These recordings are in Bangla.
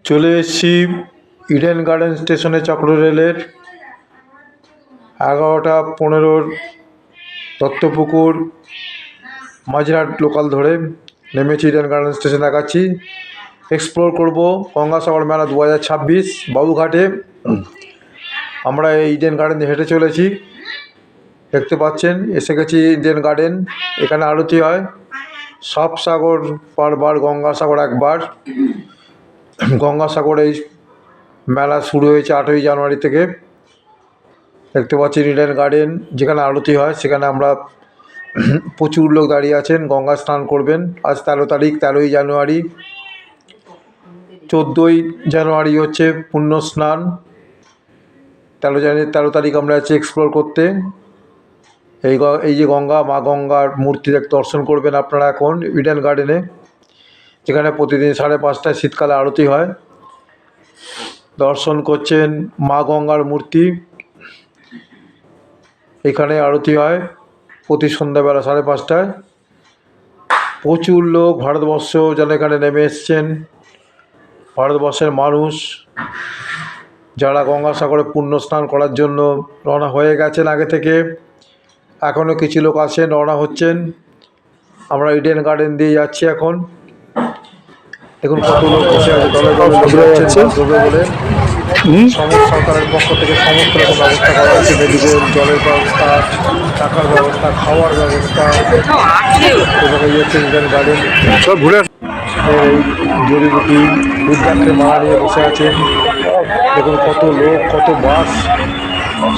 চলে এসেছি ইডেন গার্ডেন স্টেশনে চক্র রেলের 11:15 দত্তপুকুর মাঝিরহাট লোকাল ধরে নেমেছি। ইডেন গার্ডেন স্টেশন দেখাচ্ছি। এক্সপ্লোর করব গঙ্গাসাগর মেলা 2026 বাবুঘাটে। আমরা এই ইডেন গার্ডেন হেঁটে চলেছি, দেখতে পাচ্ছেন। এসে গেছি ইডেন গার্ডেন। এখানে আরতি হয়। সব সাগর পারবার গঙ্গাসাগর একবার। গঙ্গাসাগর এই মেলা শুরু হয়েছে 8ই জানুয়ারি থেকে। দেখতে পাচ্ছেন ইডেন গার্ডেন যেখানে আরতি হয়, সেখানে আমরা প্রচুর লোক দাঁড়িয়ে আছেন, গঙ্গা স্নান করবেন। আজ 13 তারিখ, 13ই জানুয়ারি। 14ই জানুয়ারি হচ্ছে পুণ্য স্নান। 13 তারিখ আমরা আছি এক্সপ্লোর করতে। এই যে গঙ্গা, মা গঙ্গার মূর্তি দর্শন করবেন আপনারা এখন ইডেন গার্ডেনে, যেখানে প্রতিদিন 5:30টায় শীতকালে আরতি হয়। দর্শন করছেন মা গঙ্গার মূর্তি। এখানে আরতি হয় প্রতি সন্ধ্যাবেলা 5:30টায়। প্রচুর লোক ভারতবর্ষ যেন এখানে নেমে এসছেন। ভারতবর্ষের মানুষ যারা গঙ্গাসাগরে পুণ্য স্নান করার জন্য রওনা হয়ে গেছেন আগে থেকে, এখনও কিছু লোক আছেন, রওনা হচ্ছেন। আমরা ইডেন গার্ডেন দিয়ে যাচ্ছি এখন। দেখুন কত লোক বসে আছে, দলে দলে বসে আছেন বলে। সরকারের পক্ষ থেকে সমস্ত রকম ব্যবস্থা করা হয়েছে। মেডিকেল, জলের ব্যবস্থা, থাকার ব্যবস্থা, খাওয়ার ব্যবস্থা। এবং এই হচ্ছে ইডেন গার্ডেন। সব ঘুরে এই জড়িবুটি রুদ্রাক্ষের মালা নিয়ে বসে আছেন। দেখুন কত লোক, কত বাস,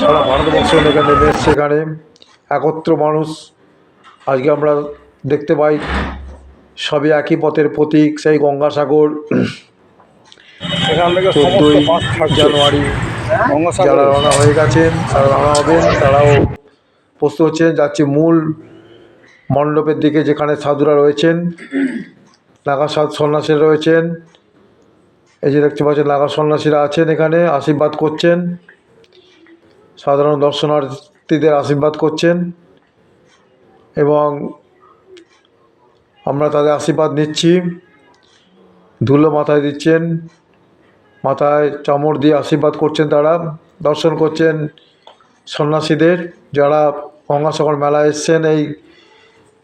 সারা ভারতবর্ষ এখানে নেমে এসছে। এখানে একত্র মানুষ আজকে আমরা দেখতে পাই। সবই একই পথের প্রতীক, সেই গঙ্গাসাগর। 14ই জানুয়ারি যারা রওনা হয়ে গেছেন, তারা রওনা হবেন, তারাও প্রস্তুত হচ্ছেন। যাচ্ছি মূল মণ্ডপের দিকে, যেখানে সাধুরা রয়েছেন, নাগা সন্ন্যাসীরা রয়েছেন। এই যে দেখতে পাচ্ছেন নাগা সন্ন্যাসীরা আছেন এখানে, আশীর্বাদ করছেন, সাধারণ দর্শনার্থীদের আশীর্বাদ করছেন। এবং আমরা তাদের আশীর্বাদ নিচ্ছি। ধুলো মাথায় দিচ্ছেন, মাথায় চামড় দিয়ে আশীর্বাদ করছেন। তারা দর্শন করছেন সন্ন্যাসীদের যারা গঙ্গাসাগর মেলায় এসছেন এই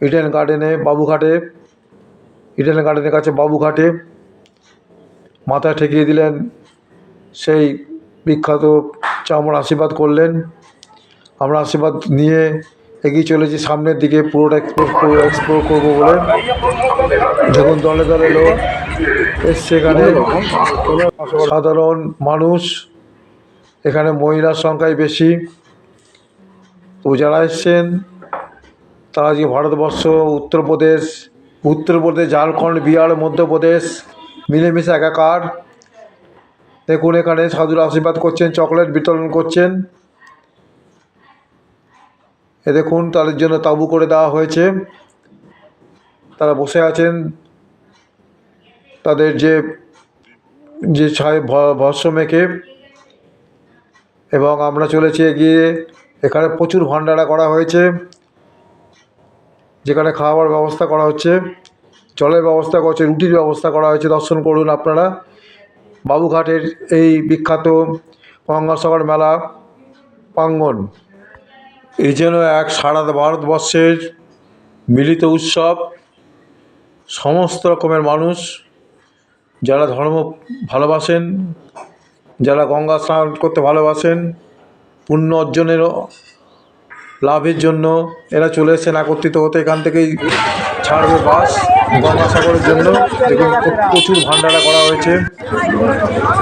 ইডেন গার্ডেনে, বাবুঘাটে। ইডেন গার্ডেনের কাছে বাবুঘাটে মাথায় ঠেকিয়ে দিলেন সেই বিখ্যাত চামড়, আশীর্বাদ করলেন। আমরা আশীর্বাদ নিয়ে এগিয়ে চলেছি সামনের দিকে, পুরোটা এক্সপ্লোর করবো বলে। যখন দলে দলে লোক এসছে এখানে, সাধারণ মানুষ, এখানে মহিলার সংখ্যাই বেশি। তো যারা এসছেন তারা যে ভারতবর্ষ, উত্তরপ্রদেশ, ঝাড়খণ্ড, বিহার, মধ্যপ্রদেশ মিলেমিশে একাকার। দেখুন এখানে সাধুরা আশীর্বাদ করছেন, চকলেট বিতরণ করছেন। এ দেখুন তাদের জন্য তাঁবু করে দেওয়া হয়েছে, তারা বসে আছেন। তাদের যে ছায় ভস্য মেখে। এবং আমরা চলেছি এগিয়ে। এখানে প্রচুর ভান্ডারা করা হয়েছে, যেখানে খাওয়ার ব্যবস্থা করা হচ্ছে, জলের ব্যবস্থা করছে, রুটির ব্যবস্থা করা হয়েছে। দর্শন করুন আপনারা বাবুঘাটের এই বিখ্যাত গঙ্গাসাগর মেলা প্রাঙ্গণ। এই যেন এক সারা ভারতবর্ষের মিলিত উৎসব। সমস্ত রকমের মানুষ যারা ধর্ম ভালোবাসেন, যারা গঙ্গা স্নান করতে ভালোবাসেন, পুণ্য অর্জনের লাভের জন্য এরা চলে এসেছেন একত্রিত হতে। এখান থেকেই ছাড়বে বাস গঙ্গাসাগরের জন্য। দেখুন প্রচুর ভান্ডারা করা হয়েছে,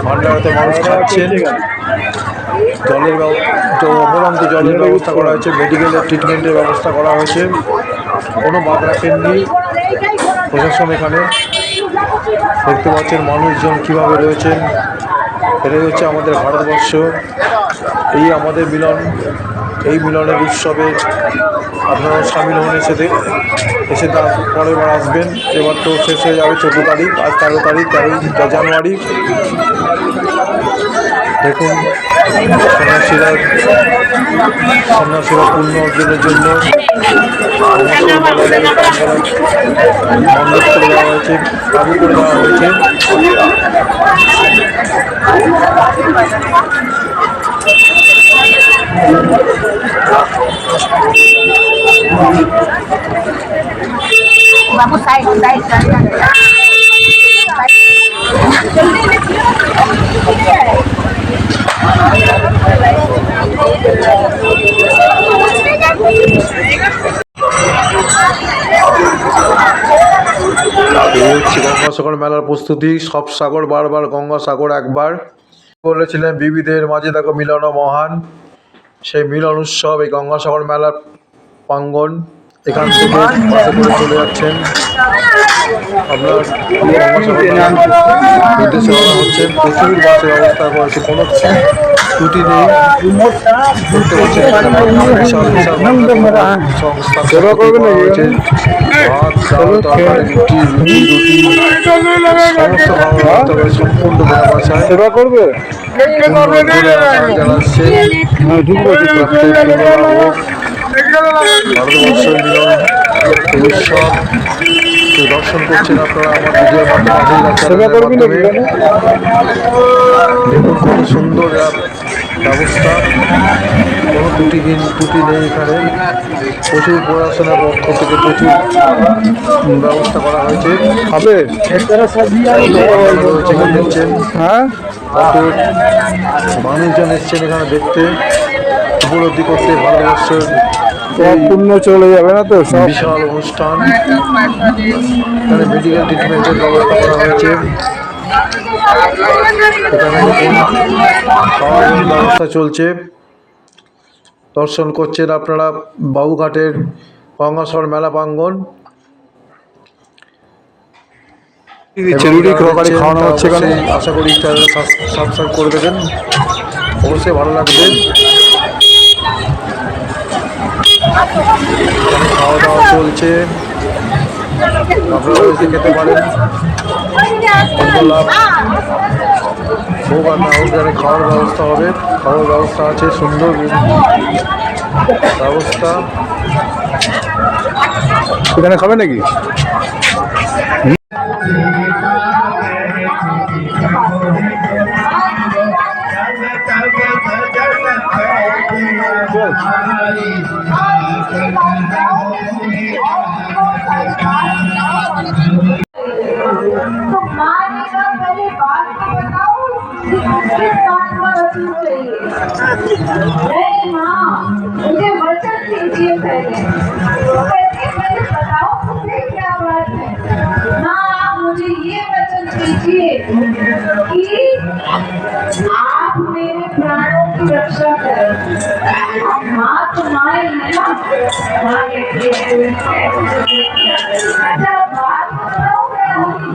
ভান্ডারাতে মানুষ খাচ্ছেন। অপরন্ত জলের ব্যবস্থা করা হয়েছে, মেডিকেলের ট্রিটমেন্টের ব্যবস্থা করা হয়েছে, কোনো বাদ রাখেননি প্রশাসন। এখানে দেখতে পাচ্ছেন মানুষজন কীভাবে রয়েছেন। এটাই হচ্ছে আমাদের ভারতবর্ষ, এই আমাদের মিলন। এই মিলনের উৎসবে আপনারা সামিল হন। এসে তার পরের বার আসবেন। এবার তো শেষ হয়ে যাবে 14 তারিখ, আজ 13 তারিখ, 13 জানুয়ারি। দেখুন সন্ন্যাসীরা পুণ্য অর্জনের জন্য মণ্ডপ করে দেওয়া হয়েছে, তাঁবু করে দেওয়া হয়েছে। মেলার প্রস্তুতি। সব সাগর বারবার, গঙ্গা সাগর একবার। বলেছিলেন বিবিধের মাঝে দেখো মিলন মহান, সেই মিলন উৎসব এই গঙ্গাসাগর মেলার প্রাঙ্গণ। এখান থেকে বাসে করে চলে যাচ্ছেন আপনার গঙ্গাসাগর মেলার উদ্দেশ্যে রওনা হচ্ছেন। প্রচুর বাসের ব্যবস্থা করেছে, কোনো ত্রুটি নেই। দেখতে পাচ্ছেন এখানে বিশাল বিশাল সংস্থা করা হয়েছে। ভাত, ডাল, তরকারি, রুটি রুটি রুটি সমস্ত খাবার ব্যবস্থা করে সম্পূর্ণ বিনা পয়সায় সেবা করবে যারা আসছে। ভারতবর্ষের মিলন উৎসব দর্শন করছেন আপনারা আমার ভিডিওর মাধ্যমে। দেখুন কত সুন্দর ব্যবস্থা, কোনো ত্রুটি নেই এখানে। প্রচুর প্রশাসনের পক্ষ থেকে প্রচুর ব্যবস্থা করা হয়েছে। হবে দেখছেন হ্যাঁ, কত মানুষজন এসছেন এখানে দেখতে, উপলব্ধি করতে ভারতবর্ষের পূর্ণ চলে যাবে না তো সব। বিশাল অনুষ্ঠান। এখানে মেডিকেল ট্রিটমেন্টের ব্যবস্থা করা হয়েছে। এখানে খাওয়ার ব্যবস্থা চলছে। দর্শন করছেন আপনারা বাবুঘাটের গঙ্গাসাগর মেলা প্রাঙ্গণ। খাওয়ানো হচ্ছে, আশা করি সাবস্ক্রাইব করে দেবেন, অবশ্যই ভালো লাগবে। খাওয়া দাওয়া চলছে, আপনারা এসে খেতে পারেন। ভোগ আর না হোক, এখানে খাওয়ার ব্যবস্থা হবে, খাওয়ার ব্যবস্থা আছে, সুন্দর ব্যবস্থা। এখানে খাবে নাকি? नहीं माँ, मुझे वचन दीजिए पहले। बताओ मुझे क्या बात है। माँ आप मुझे ये वचन दीजिए कि आप मेरे प्राणों की रक्षा करें। माँ तो माँ ही है ना, माँ के अच्छा बात बताओ क्या होगी।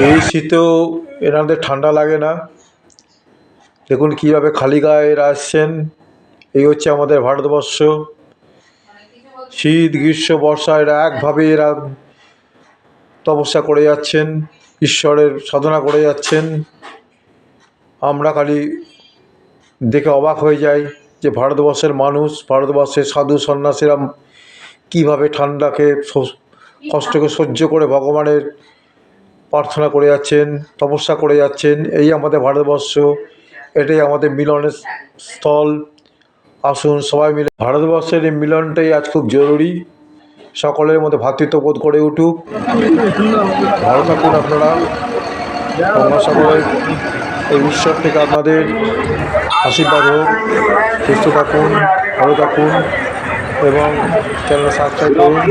এই শীতেও এনাদের ঠান্ডা লাগে না। দেখুন কীভাবে খালি গায়ে এরা আসছেন। এই হচ্ছে আমাদের ভারতবর্ষ। শীত গ্রীষ্ম বর্ষা এরা একভাবে এরা তপস্যা করে যাচ্ছেন, ঈশ্বরের সাধনা করে যাচ্ছেন। আমরা খালি দেখে অবাক হয়ে যাই যে ভারতবর্ষের মানুষ, ভারতবর্ষের সাধু সন্ন্যাসীরা কীভাবে ঠান্ডাকে কষ্টকে সহ্য করে ভগবানের প্রার্থনা করে যাচ্ছেন, তপস্যা করে যাচ্ছেন। এই আমাদের ভারতবর্ষ, এটাই আমাদের মিলনের স্থল। আসুন সবাই মিলে, ভারতবর্ষের এই মিলনটাই আজ খুব জরুরি। সকলের মধ্যে ভ্রাতৃত্ববোধ গড়ে উঠুক। ভালো থাকুন আপনারা। গঙ্গাসাগরের এই উৎসব থেকে আপনাদের আশীর্বাদ হোক। সুস্থ থাকুন, ভালো থাকুন এবং চ্যানেল সাবস্ক্রাইব করুন।